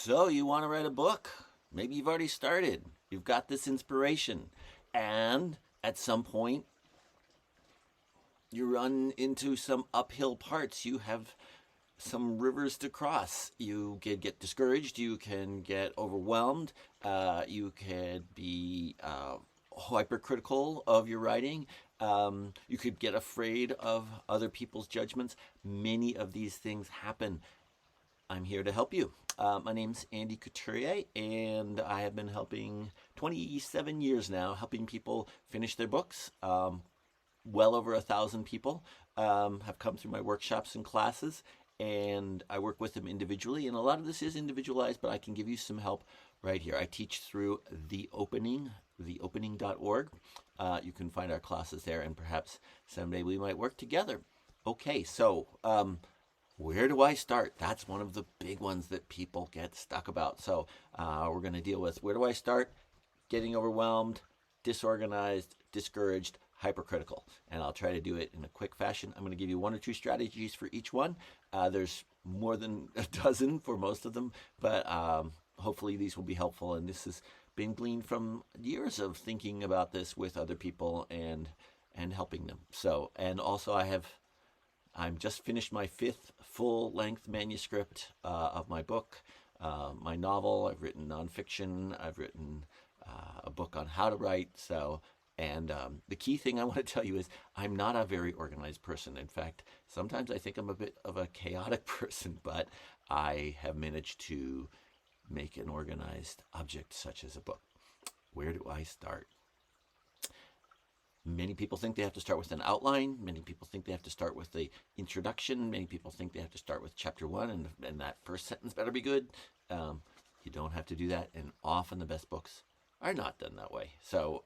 So, you want to write a book? Maybe you've already started. You've got this inspiration. And at some point, you run into some uphill parts. You have some rivers to cross. You could get discouraged. You can get overwhelmed. You could be hypercritical of your writing. You could get afraid of other people's judgments. Many of these things happen. I'm here to help you. My name's Andy Couturier, and I have been helping 27 years now, helping people finish their books. Well over 1,000 people have come through my workshops and classes, and I work with them individually. And a lot of this is individualized, but I can give you some help right here. I teach through theopening.org. You can find our classes there, and perhaps someday we might work together. Okay, so where do I start? That's one of the big ones that people get stuck about. So we're going to deal with where do I start? Getting overwhelmed, disorganized, discouraged, hypercritical. And I'll try to do it in a quick fashion. I'm going to give you one or two strategies for each one. There's more than a dozen for most of them, but hopefully these will be helpful. And this has been gleaned from years of thinking about this with other people and helping them. So, and also I'm just finished my 5th full-length manuscript of my book, my novel. I've written nonfiction. I've written a book on how to write. And the key thing I want to tell you is I'm not a very organized person. In fact, sometimes I think I'm a bit of a chaotic person, but I have managed to make an organized object such as a book. Where do I start? Many people think they have to start with an outline. Many people think they have to start with the introduction. Many people think they have to start with chapter 1, and that first sentence better be good. You don't have to do that, and often the best books are not done that way. So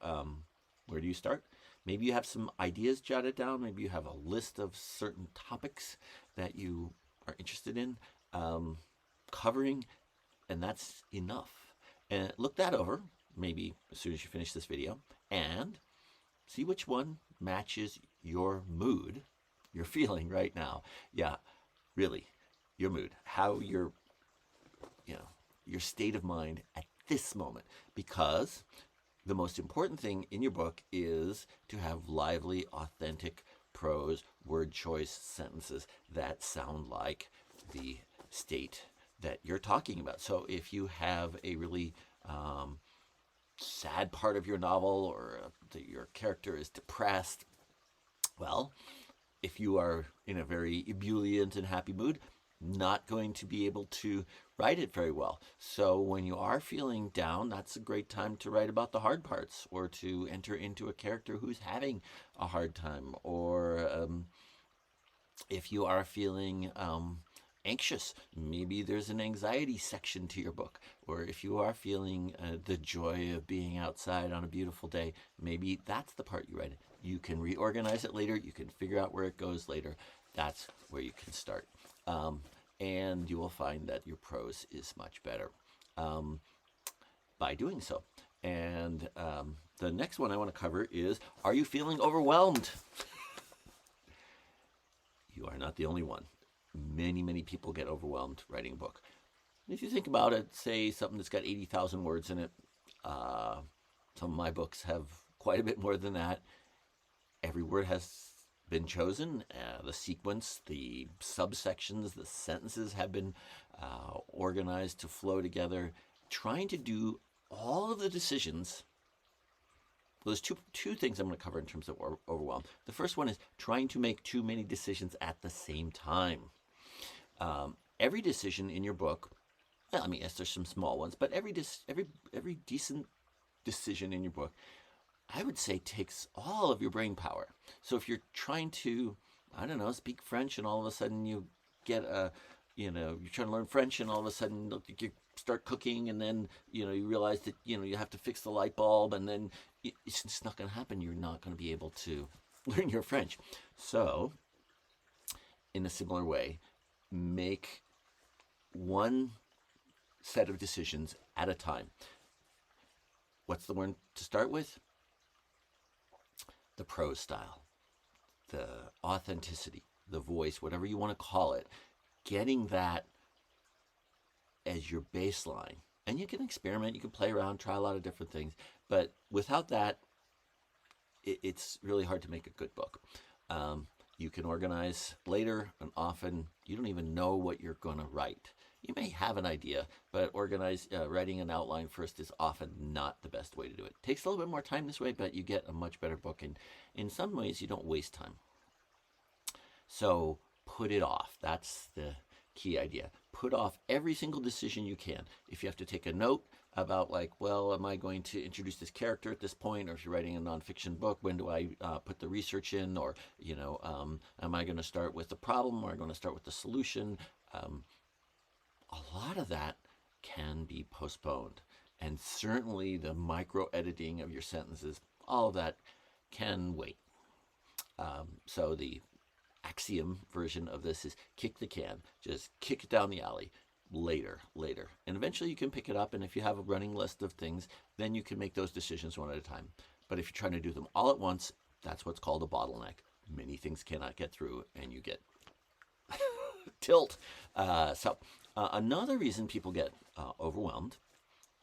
where do you start? Maybe you have some ideas jotted down. Maybe you have a list of certain topics that you are interested in covering, and that's enough. And look that over, maybe as soon as you finish this video, and see which one matches your mood, you're feeling right now. Yeah, really, your mood, how your state of mind at this moment. Because the most important thing in your book is to have lively, authentic prose, word choice, sentences that sound like the state that you're talking about. So if you have a really sad part of your novel, or your character is depressed, well, if you are in a very ebullient and happy mood, not going to be able to write it very well. So when you are feeling down, that's a great time to write about the hard parts, or to enter into a character who's having a hard time. Or if you are feeling anxious, maybe there's an anxiety section to your book. Or if you are feeling the joy of being outside on a beautiful day, maybe that's the part you write. You can reorganize it later. You can figure out where it goes later. That's where you can start. And you will find that your prose is much better by doing so. And the next one I want to cover is, are you feeling overwhelmed? You are not the only one. Many, many people get overwhelmed writing a book. If you think about it, say something that's got 80,000 words in it. Some of my books have quite a bit more than that. Every word has been chosen. The sequence, the subsections, the sentences have been organized to flow together. Trying to do all of the decisions. Well, there's two things I'm going to cover in terms of overwhelm. The first one is trying to make too many decisions at the same time. Every decision in your book, well, I mean, yes, there's some small ones, but every decent decision in your book, I would say, takes all of your brain power. So if you're trying to, I don't know, speak French, and all of a sudden you get you're trying to learn French, and all of a sudden you start cooking, and then, you realize that, you have to fix the light bulb, and then it's just not going to happen. You're not going to be able to learn your French. So, in a similar way, make one set of decisions at a time. What's the one to start with? The prose style, the authenticity, the voice, whatever you want to call it. Getting that as your baseline. And you can experiment, you can play around, try a lot of different things. But without that, it's really hard to make a good book. You can organize later, and often you don't even know what you're going to write. You may have an idea, but writing an outline first is often not the best way to do it. It takes a little bit more time this way, but you get a much better book. And in some ways, you don't waste time. So put it off. That's the key idea. Put off every single decision you can. If you have to take a note about like, well, am I going to introduce this character at this point? Or if you're writing a nonfiction book, when do I put the research in? Or, am I going to start with the problem or am I going to start with the solution? A lot of that can be postponed. And certainly the micro editing of your sentences, all of that can wait. So the axiom version of this is kick the can, just kick it down the alley. Later. And eventually you can pick it up, and if you have a running list of things, then you can make those decisions one at a time. But if you're trying to do them all at once, that's what's called a bottleneck. Many things cannot get through, and you get tilt. Another reason people get overwhelmed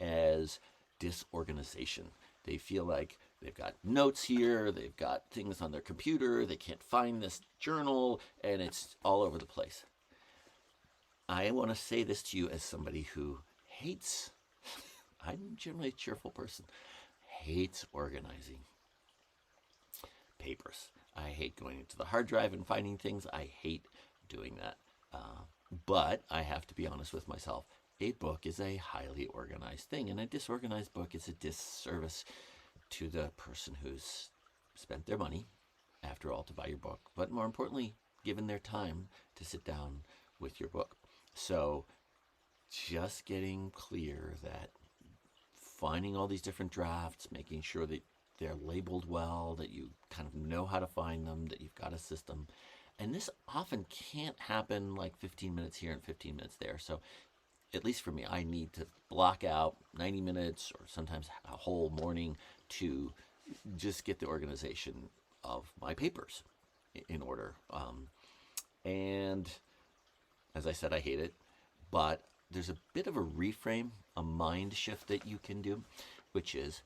is disorganization. They feel like they've got notes here, they've got things on their computer, they can't find this journal, and it's all over the place. I want to say this to you as somebody who hates, I'm generally a cheerful person, hates organizing papers. I hate going into the hard drive and finding things. I hate doing that. But I have to be honest with myself. A book is a highly organized thing, and a disorganized book is a disservice to the person who's spent their money, after all, to buy your book, but more importantly, given their time to sit down with your book. So just getting clear that finding all these different drafts, making sure that they're labeled well, that you kind of know how to find them, that you've got a system. And this often can't happen like 15 minutes here and 15 minutes there. So at least for me, I need to block out 90 minutes or sometimes a whole morning to just get the organization of my papers in order. And as I said, I hate it, but there's a bit of a reframe, a mind shift that you can do, which is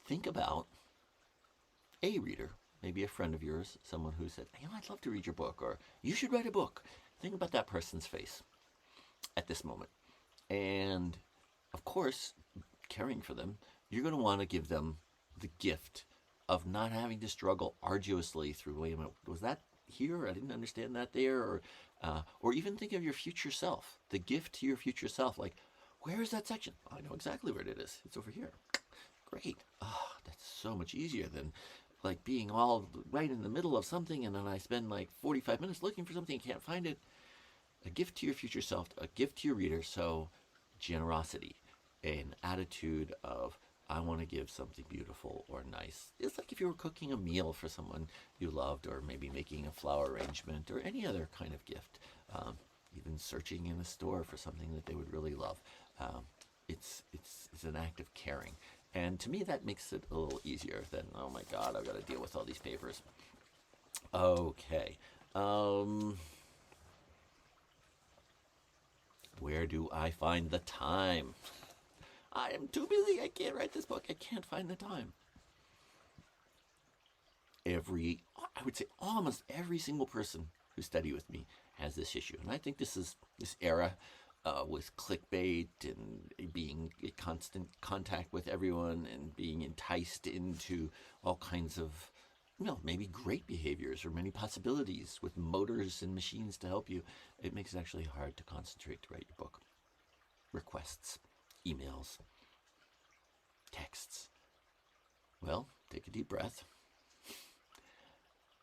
think about a reader, maybe a friend of yours, someone who said, I'd love to read your book, or you should write a book. Think about that person's face at this moment. And of course, caring for them, you're going to want to give them the gift of not having to struggle arduously through, wait a minute, was that here? I didn't understand that there. Or even think of your future self, the gift to your future self. Like, where is that section? I know exactly where it is. It's over here. Great. That's so much easier than like being all right in the middle of something and then I spend like 45 minutes looking for something and can't find it. A gift to your future self, a gift to your reader. So generosity, an attitude of I want to give something beautiful or nice. It's like if you were cooking a meal for someone you loved, or maybe making a flower arrangement or any other kind of gift. Even searching in a store for something that they would really love. It's an act of caring. And to me, that makes it a little easier than, oh my God, I've got to deal with all these papers. Okay. Where do I find the time? I am too busy. I can't write this book. I can't find the time. I would say almost every single person who studied with me has this issue. And I think this era with clickbait and being in constant contact with everyone and being enticed into all kinds of, maybe great behaviors or many possibilities with motors and machines to help you. It makes it actually hard to concentrate to write your book. Requests, emails, texts. Well, take a deep breath.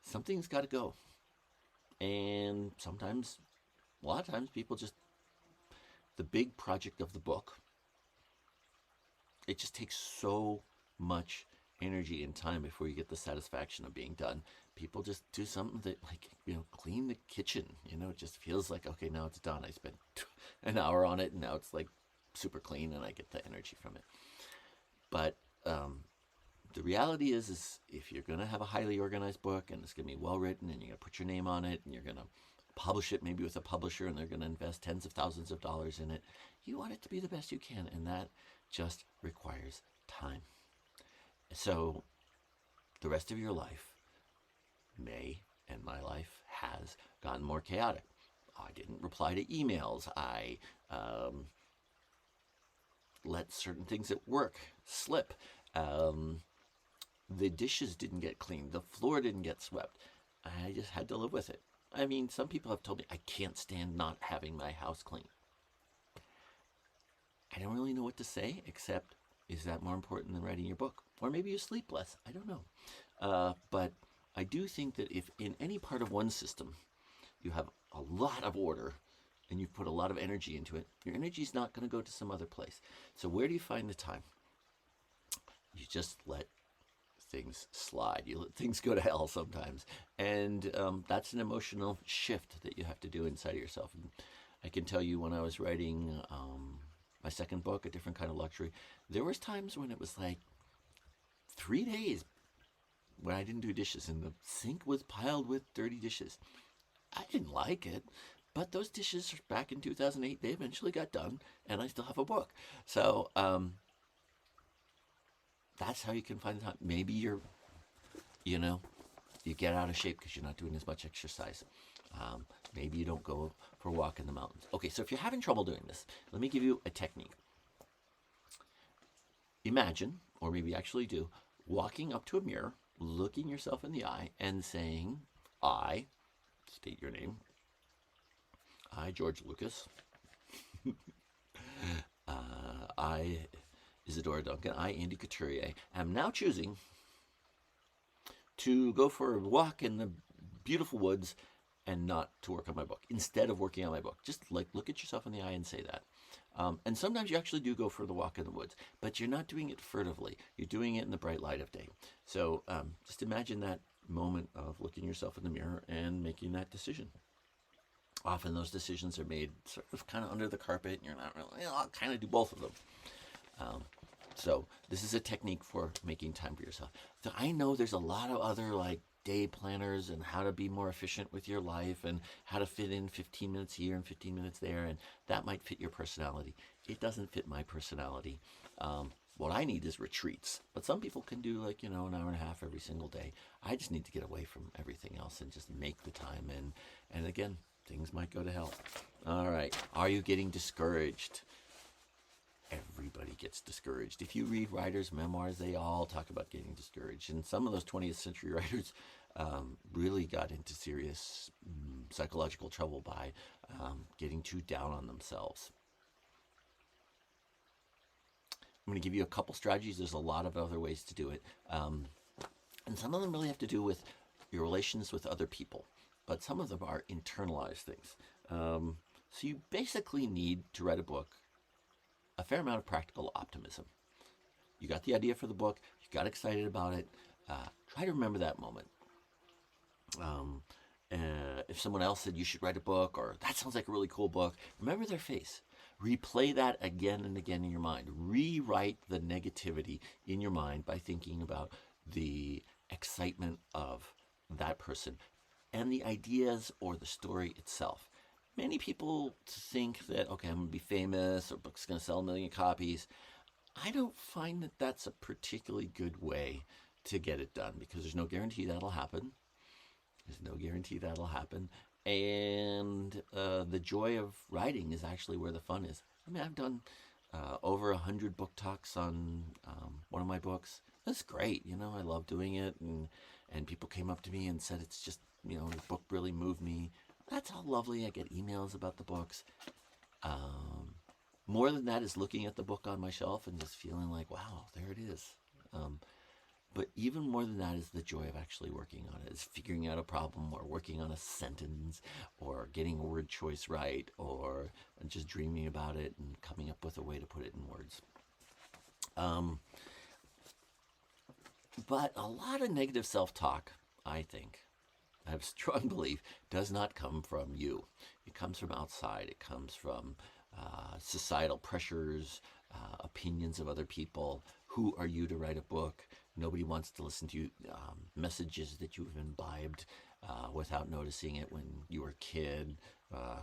Something's got to go. And a lot of times people the big project of the book, it just takes so much energy and time before you get the satisfaction of being done. People just do something that, clean the kitchen. It just feels like, okay, now it's done. I spent an hour on it and now it's like super clean and I get the energy from it. But the reality is if you're going to have a highly organized book and it's going to be well written and you're going to put your name on it and you're going to publish it maybe with a publisher and they're going to invest tens of thousands of dollars in it. You want it to be the best you can, and that just requires time. So the rest of your life and my life has gotten more chaotic. I didn't reply to emails. I let certain things at work slip. The dishes didn't get cleaned. The floor didn't get swept. I just had to live with it. I mean, some people have told me I can't stand not having my house clean. I don't really know what to say, except, is that more important than writing your book? Or maybe you sleep less. I don't know. But I do think that if in any part of one system you have a lot of order and you've put a lot of energy into it, your energy is not going to go to some other place. So where do you find the time? You just let things slide. You let things go to hell sometimes. And that's an emotional shift that you have to do inside of yourself. And I can tell you, when I was writing my second book, A Different Kind of Luxury, there was times when it was like 3 days when I didn't do dishes and the sink was piled with dirty dishes. I didn't like it, but those dishes back in 2008, they eventually got done, and I still have a book. So that's how you can find the time. Maybe you get out of shape because you're not doing as much exercise. Maybe you don't go for a walk in the mountains. Okay, so if you're having trouble doing this, let me give you a technique. Imagine, or maybe actually do, walking up to a mirror, looking yourself in the eye, and saying, I, state your name, I, George Lucas, I, Isadora Duncan, I, Andy Couturier, am now choosing to go for a walk in the beautiful woods and not to work on my book, instead of working on my book. Just like look at yourself in the eye and say that. And sometimes you actually do go for the walk in the woods, but you're not doing it furtively. You're doing it in the bright light of day. So just imagine that moment of looking yourself in the mirror and making that decision. Often those decisions are made sort of kind of under the carpet, and you're not really, I'll kind of do both of them. So this is a technique for making time for yourself. So I know there's a lot of other like day planners and how to be more efficient with your life and how to fit in 15 minutes here and 15 minutes there, and that might fit your personality. It doesn't fit my personality. What I need is retreats, but some people can do like, an hour and a half every single day. I just need to get away from everything else and just make the time. And again, things might go to hell. All right. Are you getting discouraged? Everybody gets discouraged. If you read writers' memoirs, they all talk about getting discouraged. And some of those 20th century writers really got into serious psychological trouble by getting too down on themselves. I'm going to give you a couple strategies. There's a lot of other ways to do it. And some of them really have to do with your relations with other people. But some of them are internalized things. So you basically need to write a book a fair amount of practical optimism. You got the idea for the book, you got excited about it, try to remember that moment. If someone else said you should write a book, or that sounds like a really cool book, remember their face. Replay that again and again in your mind. Rewrite the negativity in your mind by thinking about the excitement of that person and the ideas or the story itself. Many people think that, okay, I'm going to be famous, or book's going to sell 1 million copies. I don't find that that's a particularly good way to get it done, because there's no guarantee that'll happen. There's no guarantee that'll happen. And the joy of writing is actually where the fun is. I mean, I've done over 100 book talks on one of my books. That's great. I love doing it. And people came up to me and said, it's just, the book really moved me. That's all lovely. I get emails about the books. More than that is looking at the book on my shelf and just feeling like, wow, there it is. But even more than that is the joy of actually working on it, is figuring out a problem, or working on a sentence, or getting a word choice right, or just dreaming about it and coming up with a way to put it in words. But a lot of negative self-talk, I think, I have a strong belief, does not come from you. It comes from outside. It comes from societal pressures, opinions of other people. Who are you to write a book? Nobody wants to listen to you, messages that you've imbibed without noticing it when you were a kid.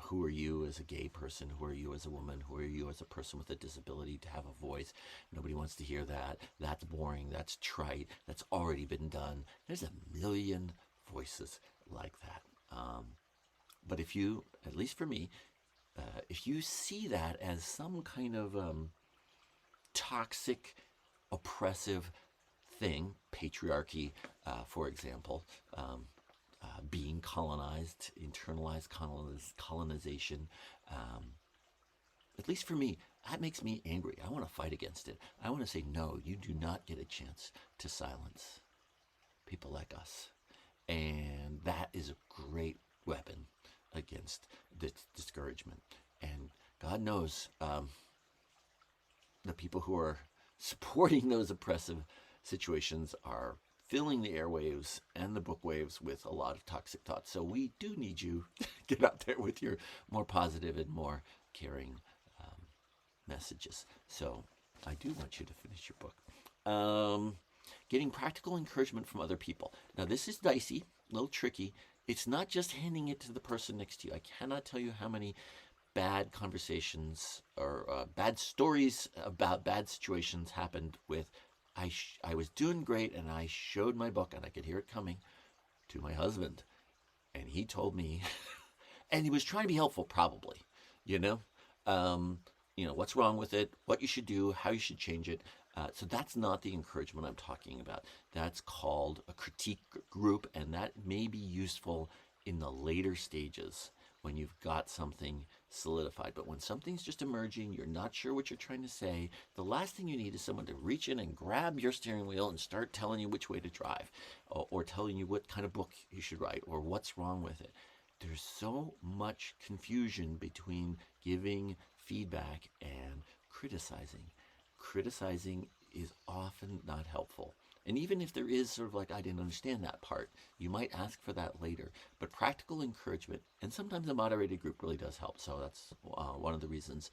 Who are you as a gay person? Who are you as a woman? Who are you as a person with a disability to have a voice? Nobody wants to hear that. That's boring. That's trite. That's already been done. There's a million voices like that. But if you, at least for me, if you see that as some kind of toxic, oppressive thing, patriarchy, for example, being colonized, internalized colonization, at least for me, that makes me angry. I want to fight against it. I want to say, no, you do not get a chance to silence people like us. And that is a great weapon against discouragement. And God knows the people who are supporting those oppressive situations are filling the airwaves and the book waves with a lot of toxic thoughts. So we do need you to get out there with your more positive and more caring messages. So I do want you to finish your book. Getting practical encouragement from other people. Now this is dicey, a little tricky. It's not just handing it to the person next to you. I cannot tell you how many bad conversations or bad stories about bad situations happened with I was doing great and I showed my book and I could hear it coming to my husband and he told me and he was trying to be helpful probably, you know, what's wrong with it, what you should do, how you should change it. So that's not the encouragement I'm talking about. That's called a critique group, and that may be useful in the later stages when you've got something solidified. But when something's just emerging, you're not sure what you're trying to say, the last thing you need is someone to reach in and grab your steering wheel and start telling you which way to drive, or telling you what kind of book you should write, or what's wrong with it. There's so much confusion between giving feedback and criticizing. Criticizing is often not helpful. And even if there is sort of like, I didn't understand that part, you might ask for that later. But practical encouragement, and sometimes a moderated group really does help. So that's one of the reasons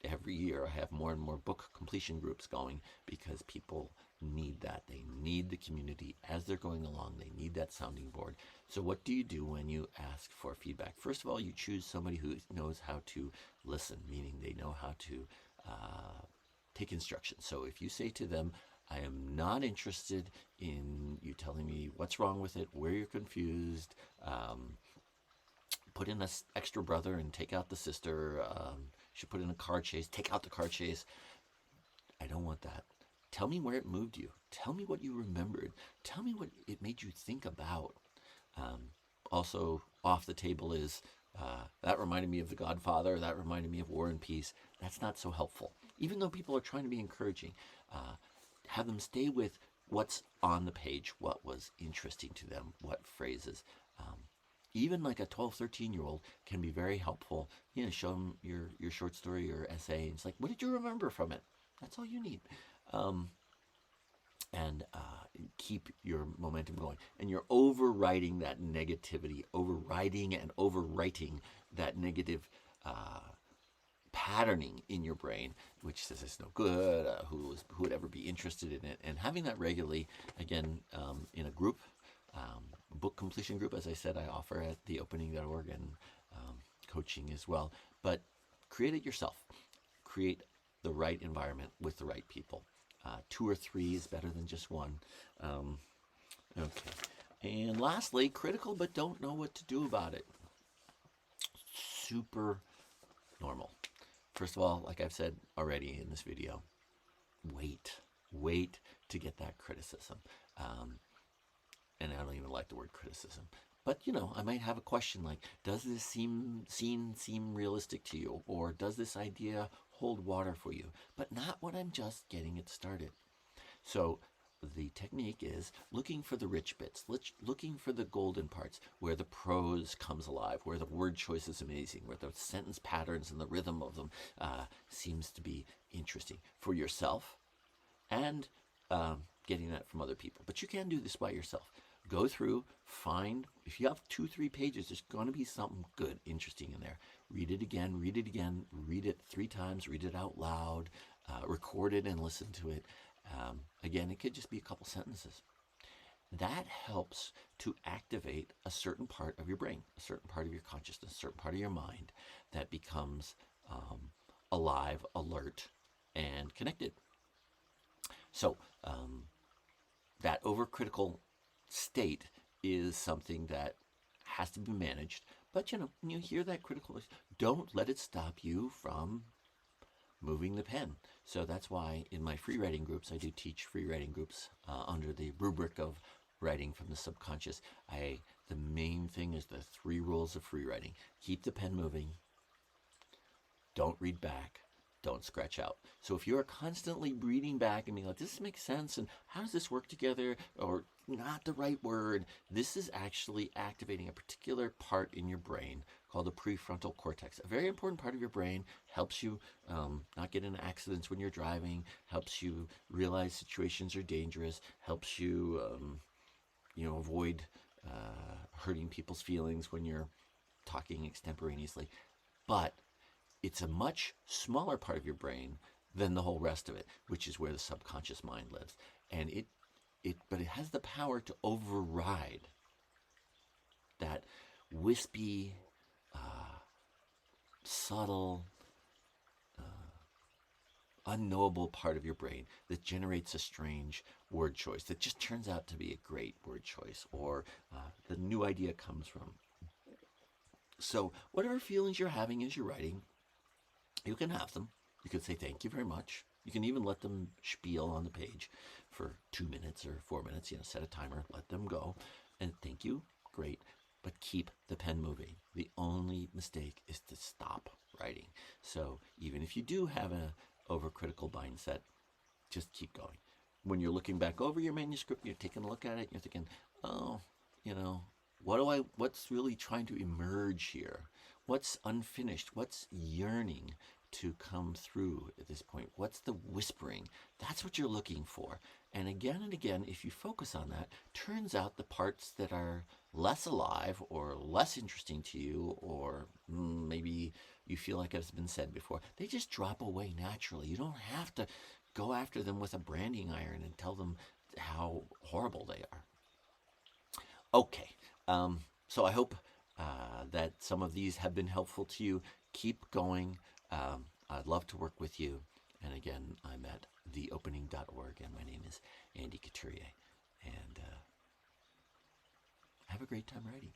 every year I have more and more book completion groups going, because people need that. They need the community as they're going along. They need that sounding board. So what do you do when you ask for feedback? First of all, you choose somebody who knows how to listen, meaning they know how to take instructions. So if you say to them, I am not interested in you telling me what's wrong with it, where you're confused, put in an extra brother and take out the sister, should put in a car chase, take out the car chase. I don't want that. Tell me where it moved you. Tell me what you remembered. Tell me what it made you think about. Also, off the table is, that reminded me of The Godfather, that reminded me of War and Peace. That's not so helpful. Even though people are trying to be encouraging, have them stay with what's on the page, what was interesting to them, what phrases. Even like a 12, 13-year-old can be very helpful. Show them your short story or essay. And it's like, what did you remember from it? That's all you need. And keep your momentum going. And you're overriding that negativity, overriding and overwriting that negative patterning in your brain, which says it's no good, who would ever be interested in it. And having that regularly, again, in a group, book completion group, as I said, I offer at theopening.org and coaching as well. But create it yourself. Create the right environment with the right people. 2 or 3 is better than just 1. Okay. And lastly, critical but don't know what to do about it. Super normal. First of all, like I've said already in this video, wait to get that criticism. And I don't even like the word criticism. But, I might have a question like, does this seem realistic to you? Or does this idea hold water for you? But not when I'm just getting it started. So the technique is looking for the rich bits, looking for the golden parts, where the prose comes alive, where the word choice is amazing, where the sentence patterns and the rhythm of them seems to be interesting for yourself, and getting that from other people. But you can do this by yourself. Go through, find, if you have 2, 3 pages, there's going to be something good, interesting in there. Read it again, read it 3 times, read it out loud, record it and listen to it. Again, it could just be a couple sentences. that helps to activate a certain part of your brain, a certain part of your consciousness, a certain part of your mind that becomes alive, alert, and connected. So that overcritical state is something that has to be managed. But when you hear that critical voice, don't let it stop you from moving the pen. So that's why in my free writing groups, I do teach free writing groups under the rubric of writing from the subconscious. The main thing is the 3 rules of free writing. Keep the pen moving. Don't read back. Don't scratch out. So if you're constantly reading back and being like, this makes sense, and how does this work together, or not the right word, this is actually activating a particular part in your brain called the prefrontal cortex. A very important part of your brain, helps you not get into accidents when you're driving, helps you realize situations are dangerous, helps you avoid hurting people's feelings when you're talking extemporaneously. But it's a much smaller part of your brain than the whole rest of it, which is where the subconscious mind lives. And but it has the power to override that wispy, subtle, unknowable part of your brain that generates a strange word choice that just turns out to be a great word choice, or the new idea comes from. So whatever feelings you're having as you're writing, you can have them. You can say thank you very much. You can even let them spiel on the page for 2 minutes or 4 minutes. Set a timer, let them go, and thank you, great. But keep the pen moving. The only mistake is to stop writing. So even if you do have an overcritical mindset, just keep going. When you're looking back over your manuscript, you're taking a look at it, you're thinking, oh, what's really trying to emerge here? What's unfinished? What's yearning to come through at this point? What's the whispering? That's what you're looking for. And again, if you focus on that, turns out the parts that are less alive or less interesting to you, or maybe you feel like it's been said before, they just drop away naturally. You don't have to go after them with a branding iron and tell them how horrible they are. Okay, so I hope that some of these have been helpful to you. Keep going. I'd love to work with you. And again, I'm at theopening.org, and my name is Andy Couturier. And have a great time writing.